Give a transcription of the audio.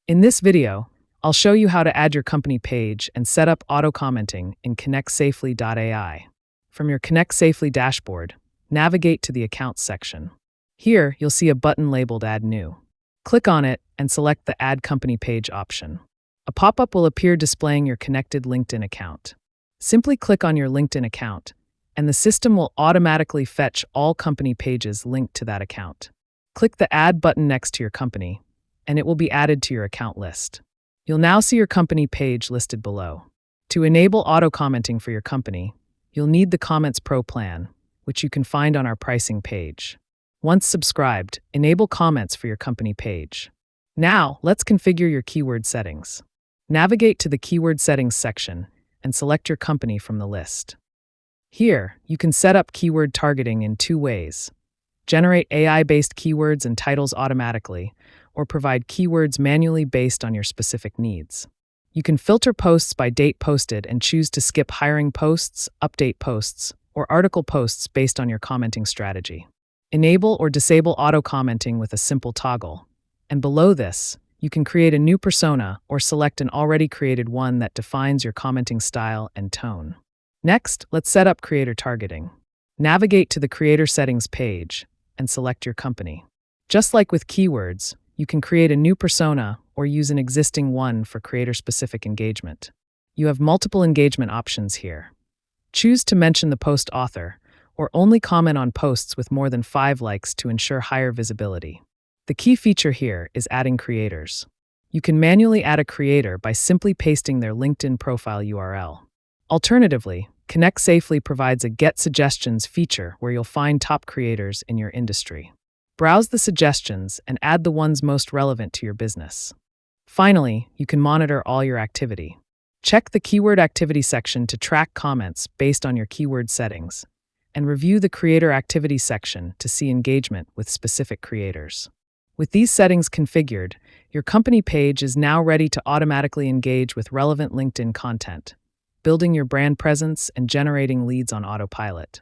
In this video, I'll show you how to add your company page and set up auto-commenting in ConnectSafely.ai. From your Connect Safely dashboard, navigate to the Accounts section. Here, you'll see a button labeled Add New. Click on it and select the Add Company Page option. A pop-up will appear displaying your connected LinkedIn account. Simply click on your LinkedIn account, and the system will automatically fetch all company pages linked to that account. Click the Add button next to your company, and it will be added to your account list. You'll now see your company page listed below. To enable auto-commenting for your company, you'll need the Comments Pro plan, which you can find on our pricing page. Once subscribed, enable comments for your company page. Now, let's configure your keyword settings. Navigate to the Keyword Settings section and select your company from the list. Here, you can set up keyword targeting in two ways: generate AI-based keywords and titles automatically, or provide keywords manually based on your specific needs. You can filter posts by date posted and choose to skip hiring posts, update posts, or article posts based on your commenting strategy. Enable or disable auto-commenting with a simple toggle. And below this, you can create a new persona or select an already created one that defines your commenting style and tone. Next, let's set up creator targeting. Navigate to the Creator Settings page and select your company. Just like with keywords, you can create a new persona or use an existing one for creator-specific engagement. You have multiple engagement options here. Choose to mention the post author or only comment on posts with more than 5 likes to ensure higher visibility. The key feature here is adding creators. You can manually add a creator by simply pasting their LinkedIn profile URL. Alternatively, Connect Safely provides a Get Suggestions feature where you'll find top creators in your industry. Browse the suggestions and add the ones most relevant to your business. Finally, you can monitor all your activity. Check the Keyword Activity section to track comments based on your keyword settings, and review the Creator Activity section to see engagement with specific creators. With these settings configured, your company page is now ready to automatically engage with relevant LinkedIn content, building your brand presence and generating leads on autopilot.